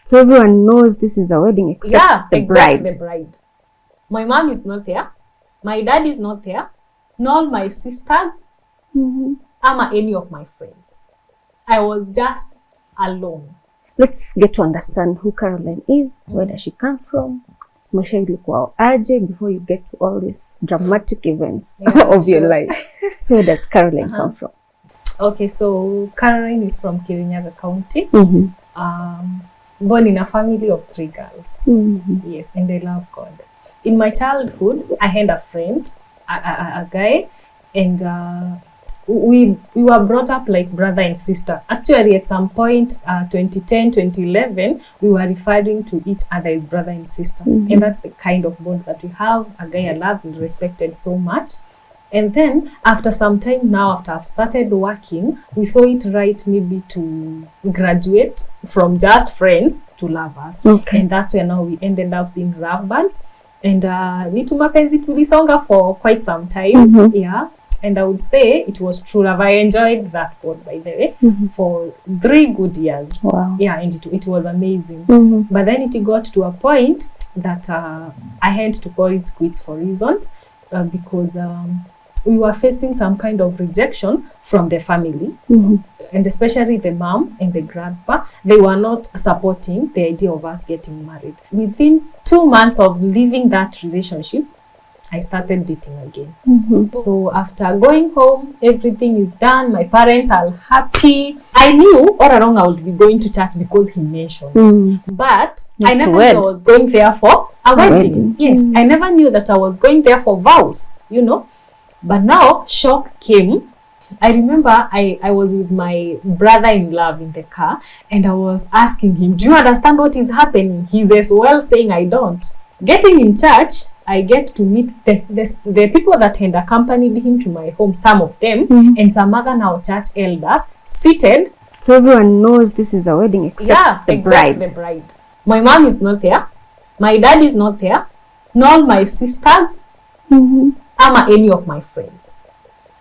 So everyone knows this is a wedding except the bride. The bride. My mom is not there. My dad is not there. Nor my sisters. Or any of my friends. I was just alone. Let's get to understand who Caroline is. Where does she come from? Maisha ilikuwa aje before you get to all these dramatic events of your life. So where does Caroline come from? Okay, so Caroline is from Kirinyaga County. Born in a family of 3 girls. Yes, and they love God. In my childhood, I had a friend, a guy, and we were brought up like brother and sister. Actually, at some point, 2010, 2011, we were referring to each other as brother and sister. And that's the kind of bond that we have. A guy I love and respected so much. And then after some time now, after I've started working, we saw it right maybe to graduate from just friends to lovers. And that's where now we ended up being lovebirds. And Nitu Mapenzi tulisonga for quite some time. Yeah. And I would say it was true love. I enjoyed that bond, by the way, for 3 good years. Wow. Yeah, and it was amazing. But then it got to a point that I had to call it quits for reasons, because we were facing some kind of rejection from the family, and especially the mom and the grandpa. They were not supporting the idea of us getting married. Within 2 months of leaving that relationship, I started dating again. So after going home, everything is done. My parents are happy. I knew all along I would be going to church because he mentioned. But I never knew I was going there for a wedding. Yes, I never knew that I was going there for vows, you know. But now, shock came. I remember I was with my brother-in-law in the car, and I was asking him, do you understand what is happening? He's as well saying, I don't. Getting in church, I get to meet the people that had accompanied him to my home, some of them, and some other now church elders seated. So everyone knows this is a wedding except the bride. My mom is not there. My dad is not there. Nor my sisters. Or any of my friends.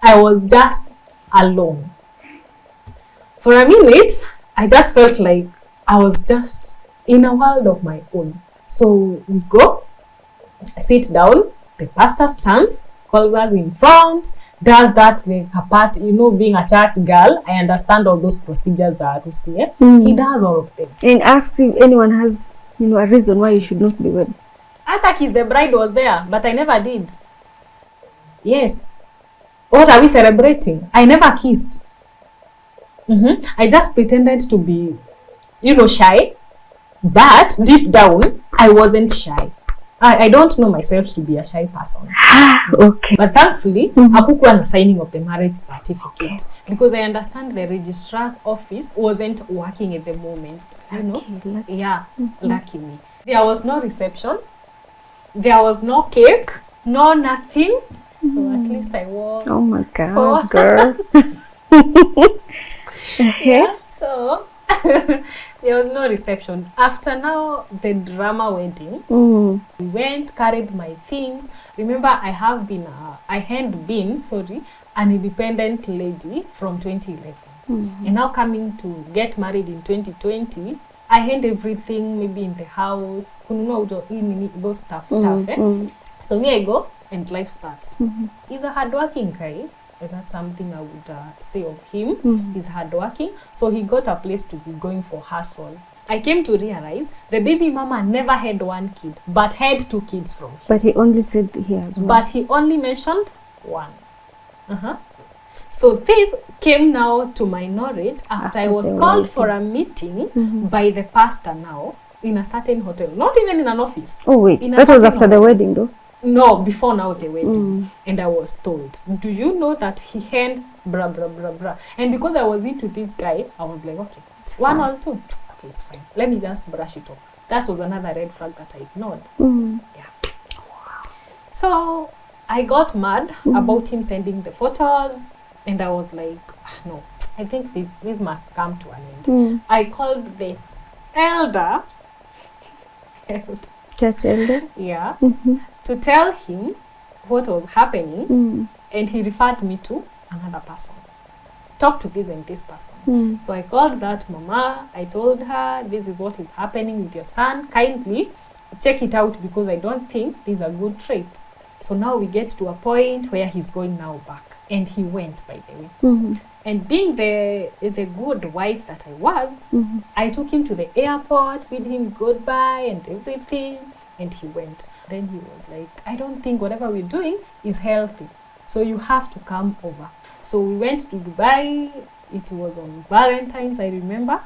I was just alone. For a minute, I just felt like I was just in a world of my own. So we go, sit down, the pastor stands, calls us in front, does that like a part, you know, being a church girl, I understand all those procedures are Rusi. He does all of them. And asks if anyone has, you know, a reason why you should not be wed. I thought the bride was there, but I never did. Yes. What are we celebrating? I never kissed. I just pretended to be, you know, shy. But deep down, I wasn't shy. I don't know myself to be a shy person. Okay. But thankfully, hakukuwa na signing of the marriage certificate. Because I understand the registrar's office wasn't working at the moment. You know? Lucky. Yeah, lucky me. There was no reception. There was no cake. No nothing. So at least I wore. Oh my God, girl. Yeah, so there was no reception. After now the drama wedding, we went, carried my things. Remember, I had been an independent lady from 2011, and now coming to get married in 2020. I had everything, maybe in the house, those stuff. So me I go. And life starts. He's a hardworking guy, and that's something I would say of him. He's hardworking, so he got a place to be going for hustle. I came to realize the baby mama never had 1 kid, but had 2 kids from him. But he only said he has 1. But he only mentioned 1. So this came now to my knowledge after I was called for a meeting by the pastor now in a certain hotel, not even in an office. Oh wait, that was after the wedding though? No, before now the wedding. And I was told, do you know that he had blah, blah, blah, blah. And because I was into this guy, I was like, okay, it's 1 or 2. Okay, it's fine. Let me just brush it off. That was another red flag that I ignored. Yeah. So I got mad about him sending the photos. And I was like, no, I think this must come to an end. I called the elder. Church elder? Yeah. To tell him what was happening, and he referred me to another person. talk to this and this person. So I called that mama. I told her, this is what is happening with your son. Kindly check it out, because I don't think these are good traits. So now we get to a point where he's going now back. And he went, by the way. And being the good wife that I was, I took him to the airport, bid him goodbye and everything. And he went. Then he was like, I don't think whatever we're doing is healthy. So you have to come over. So we went to Dubai. It was on Valentine's, I remember.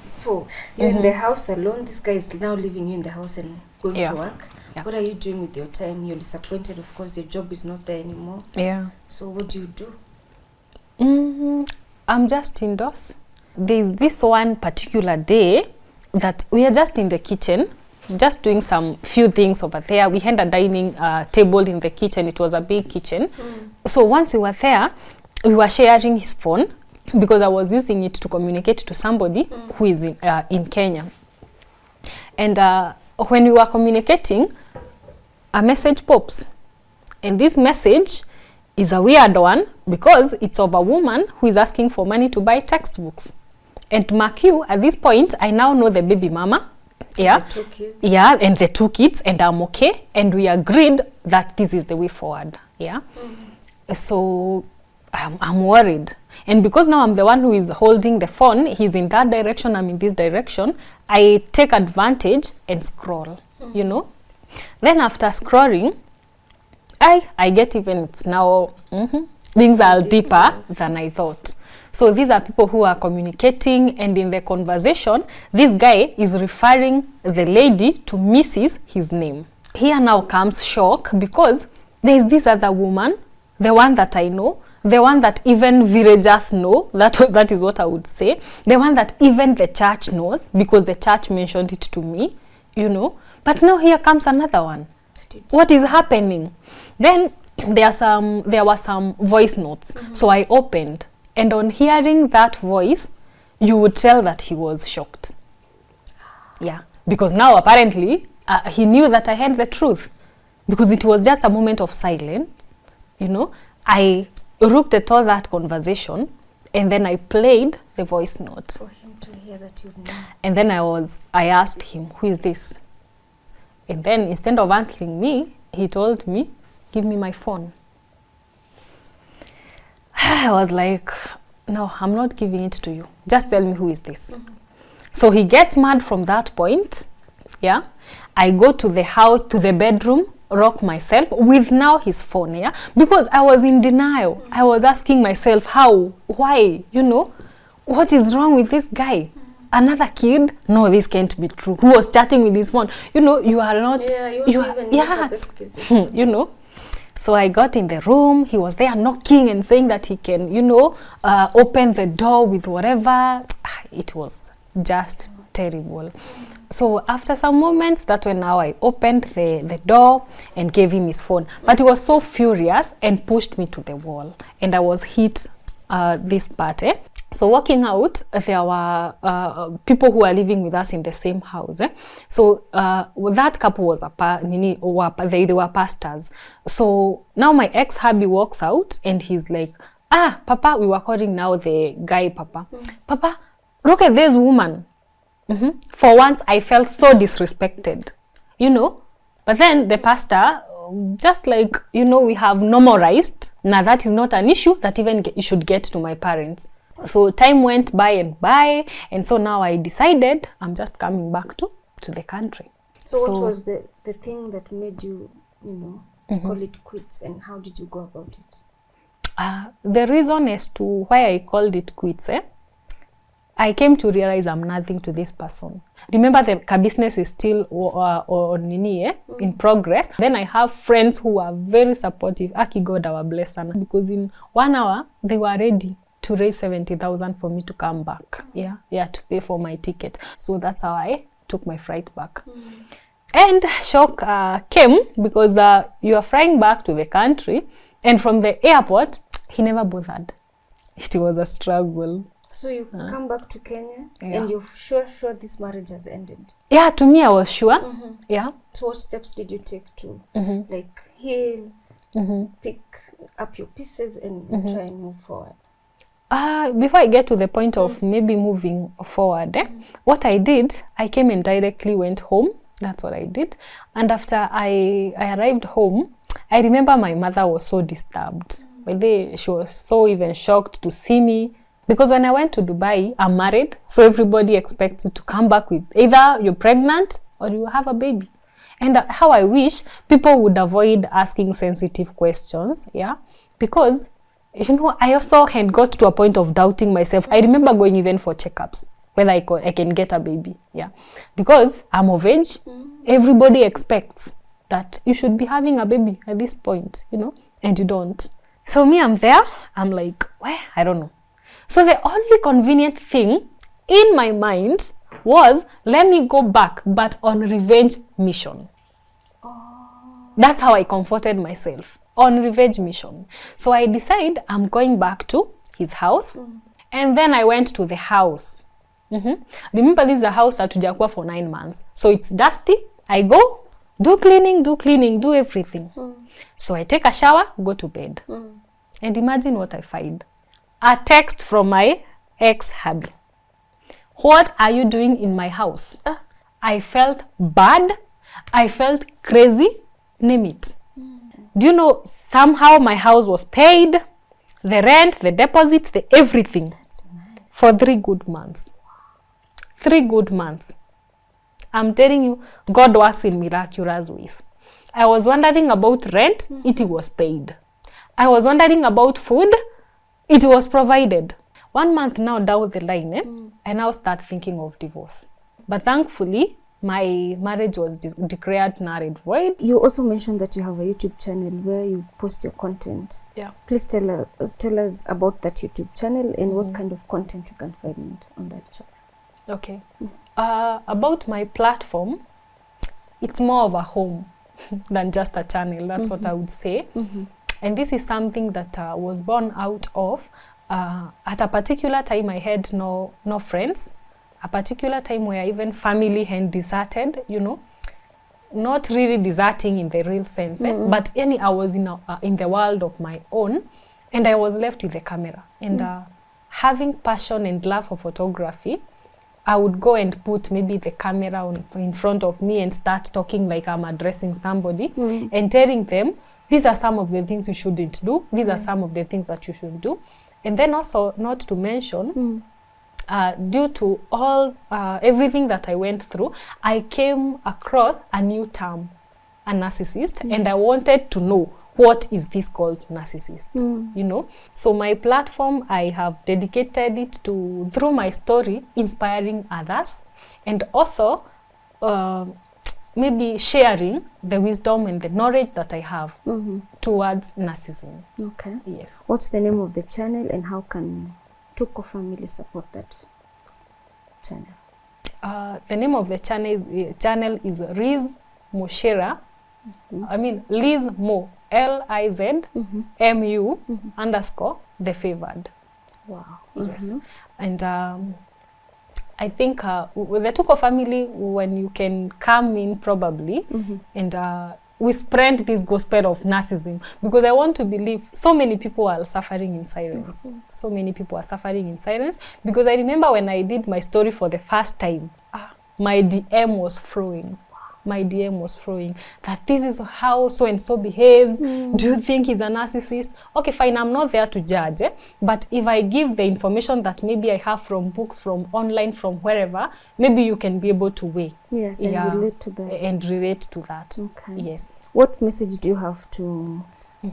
So you're in the house alone. This guy is now leaving you in the house and going to work. What are you doing with your time? You're disappointed, of course. Your job is not there anymore. So what do you do? I'm just indoors. There's this one particular day that we are just in the kitchen, just doing some few things over there. We had a dining table in the kitchen. It was a big kitchen. So once we were there, we were sharing his phone, because I was using it to communicate to somebody who is in Kenya. And when we were communicating, a message pops. And this message is a weird one, because it's of a woman who is asking for money to buy textbooks. And mark you, at this point, I now know the baby mama. The 2 kids. And the 2 kids, and I'm okay. And we agreed that this is the way forward. So I'm worried. And because now I'm the one who is holding the phone, he's in that direction, I'm in this direction, I take advantage and scroll, you know. Then after scrolling, I get even, it's now, things are deeper than I thought. So these are people who are communicating, and in the conversation, this guy is referring the lady to Mrs. his name. Here now comes shock, because there's this other woman, the one that I know, the one that even villagers know, that is what I would say, the one that even the church knows, because the church mentioned it to me, you know. But now here comes another one. What is happening? Then there were some voice notes. So I opened, and on hearing that voice, you would tell that he was shocked. Because now apparently he knew that I had the truth, because it was just a moment of silence, you know. I looked at all that conversation, and then I played the voice note for him to hear that you've known. And then I asked him, who is this? And then instead of answering me, he told me, give me my phone. I was like, no, I'm not giving it to you. Just tell me, who is this? So he gets mad from that point. I go to the house, to the bedroom, rock myself with now his phone, because I was in denial. I was asking myself, how, why, you know, what is wrong with this guy? Another kid? No, this can't be true. Who was chatting with his phone? You know, you are not. You know. So I got in the room. He was there knocking and saying that he can, you know, open the door with whatever. It was just terrible. So after some moments, that's when now I opened the door and gave him his phone. But he was so furious and pushed me to the wall. And I was hit this part. So walking out, there were people who were living with us in the same house. So that couple was they were pastors. So now my ex-hubby walks out and he's like, Papa, we were calling now the guy, Papa. Papa, look at this woman. For once, I felt so disrespected, you know. But then the pastor, just like, you know, we have normalized. Now that is not an issue that even you should get to my parents. So time went by, and so now I decided I'm just coming back to the country. So what was the thing that made you, you know, call it quits, and how did you go about it? The reason as to why I called it quits, I came to realize I'm nothing to this person. Remember, the business is still in progress. Then I have friends who are very supportive. Aki God, our blessing, because in 1 hour they were ready to raise 70,000 for me to come back. To pay for my ticket. So that's how I took my flight back. And shock came because you are flying back to the country, and from the airport, he never bothered. It was a struggle. So you come back to Kenya, and you're sure this marriage has ended? Yeah, to me I was sure. So what steps did you take to like heal, pick up your pieces and try and move forward? Before I get to the point of maybe moving forward, what I did, I came and directly went home. That's what I did. And after I arrived home, I remember my mother was so disturbed. She was so even shocked to see me. Because when I went to Dubai, I'm married. So everybody expects you to come back with either you're pregnant or you have a baby. And how I wish people would avoid asking sensitive questions. Yeah. Because, you know, I also had got to a point of doubting myself. I remember going even for checkups, whether I can get a baby. Yeah. Because I'm of age. Everybody expects that you should be having a baby at this point, you know, and you don't. So me, I'm there. I'm like, well, I don't know. So the only convenient thing in my mind was, let me go back, but on revenge mission. That's how I comforted myself, on revenge mission. So I decide I'm going back to his house. And then I went to the house. Remember, this is a house at Tujakwa for 9 months. So it's dusty. I go, do cleaning, do everything. So I take a shower, go to bed. And imagine what I find. A text from my ex-hubby. What are you doing in my house? I felt bad. I felt crazy. Name it. Do you know, somehow my house was paid. The rent, the deposits, the everything. That's nice. For 3 good months. 3 good months. I'm telling you, God works in miraculous ways. I was wondering about rent, it was paid. I was wondering about food, it was provided. 1 month now down the line, I now start thinking of divorce. But thankfully, my marriage was declared null and void. You also mentioned that you have a YouTube channel where you post your content. Yeah. Please tell us about that YouTube channel and what kind of content you can find on that channel. Okay. About my platform, it's more of a home than just a channel. That's what I would say. And this is something that was born out of at a particular time I had no friends. A particular time where even family had deserted, you know, not really deserting in the real sense, but I was in the world of my own, and I was left with the camera. And having passion and love for photography, I would go and put maybe the camera in front of me and start talking like I'm addressing somebody and telling them, these are some of the things you shouldn't do. These are some of the things that you should do. And then also, not to mention, due to all everything that I went through, I came across a new term, a narcissist, and I wanted to know, what is this called narcissist? You know, so my platform, I have dedicated it to, through my story, inspiring others, and also maybe sharing the wisdom and the knowledge that I have towards narcissism. Okay. Yes. What's the name of the channel and how can TUKO family support that channel? The name of the channel is Liz Moshera. I mean, Liz Mo, Liz MU _ the favored. Wow. Yes. And I think with the TUKO family, when you can come in probably and we spread this gospel of narcissism, because I want to believe so many people are suffering in silence. So many people are suffering in silence, because I remember when I did my story for the first time, my DM was flowing. My DM was flowing that this is how so-and-so behaves. Do you think he's a narcissist? Okay, fine, I'm not there to judge. But if I give the information that maybe I have from books, from online, from wherever, maybe you can be able to weigh. Yes, and relate to that. And relate to that. Okay. Yes. What message do you have to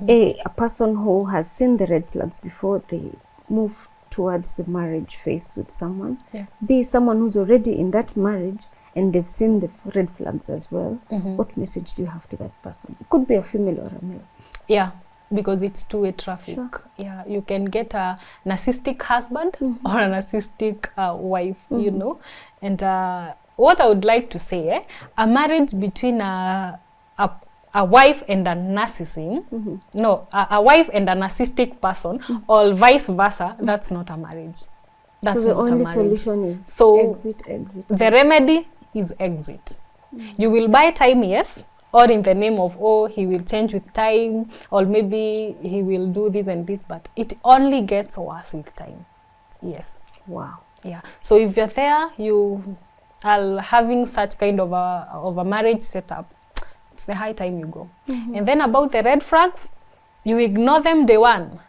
a person who has seen the red flags before they move towards the marriage phase with someone? Yeah. Be someone who's already in that marriage and they've seen the red flags as well. What message do you have to that person? It could be a female or a male. Yeah, because it's two-way traffic. Sure. Yeah, you can get a narcissistic husband or a narcissistic wife, you know. And what I would like to say, a marriage between a wife and a narcissism, no, a wife and a narcissistic person, or vice versa, that's not a marriage. That's so the not only a marriage. solution is so exit. The remedy is exit. You will buy time, yes, or in the name of, oh, he will change with time, or maybe he will do this and this, but it only gets worse with time. Yes. Wow. Yeah. So if you're there, you are having such kind of a marriage setup, it's the high time you go. And then about the red flags, you ignore them day one.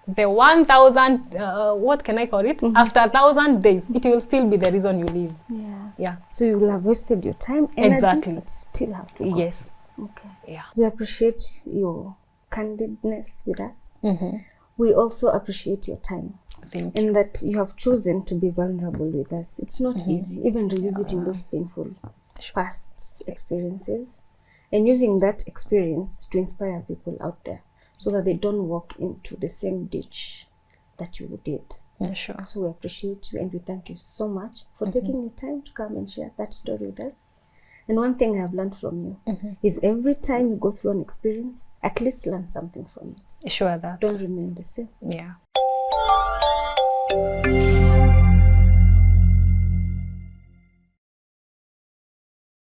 The 1,000, what can I call it? After 1,000 days, it will still be the reason you leave. Yeah. Yeah. So you will have wasted your time, energy, Exactly. but still have to go. Yes. Okay. Yeah. We appreciate your candidness with us. We also appreciate your time. Thank you. And that you have chosen to be vulnerable with us. It's not easy, even revisiting those painful past experiences and using that experience to inspire people out there so that they don't walk into the same ditch that you did. Yeah, sure. So we appreciate you and we thank you so much for taking the time to come and share that story with us. And one thing I have learned from you is every time you go through an experience, at least learn something from it. Sure that. Don't remain the same. Yeah.